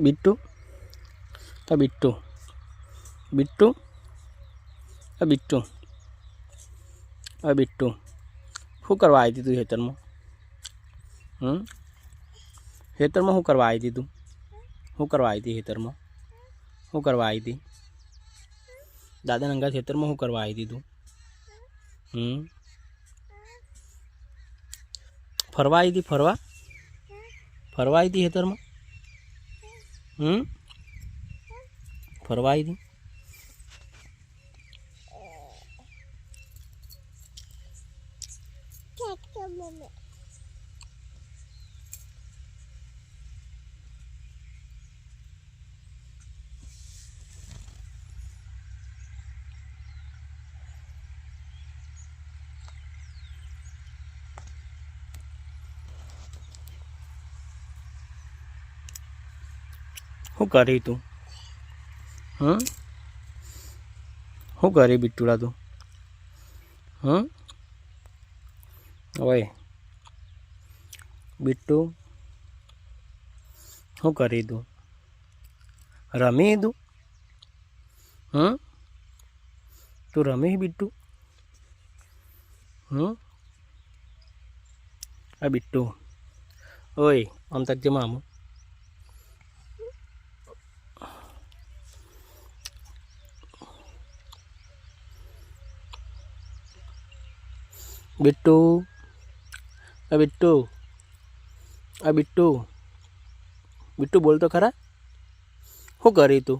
बिट्टू आ बिट्टू बिट्टू आ बिट्टू आ बिट्टू शू करवा आई थी तू खेतर में? खेतर में शू करवा आई थी तू? शू करवा आई थी खेतर में? शू करवा आई थी दादा नंगा खेतर में? शू करवा आई थी तू? फरवा आई थी? फरवा फरवा आई थी खेतर में? फरवा आई थी? शू करी तू? शू करी बिट्टूड़ा तू? ओए बिट्टू शू करी तू? रमी तू? तू रमी बिट्टू? आ बिट्टू ओए आम तक जमा आम बिट्टू आ बिट्टू आ बिट्टू बिट्टू बोल तो खरा शू करी तू?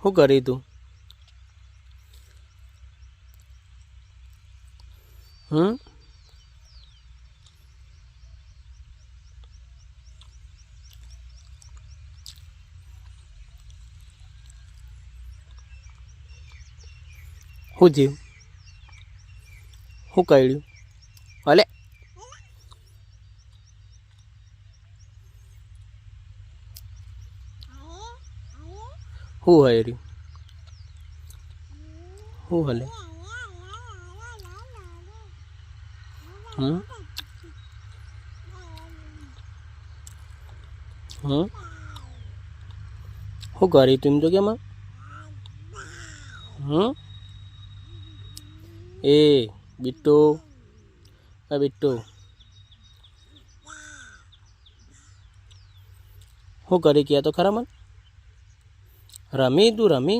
शू करी तू? शू जीव शू कळ्યું? अले शू हर्યું? शू हले? शू करी तुम तो क्या ए बिट्टू आ बिट्टू शू करी किया तो खरा मन? रमी तू रमी?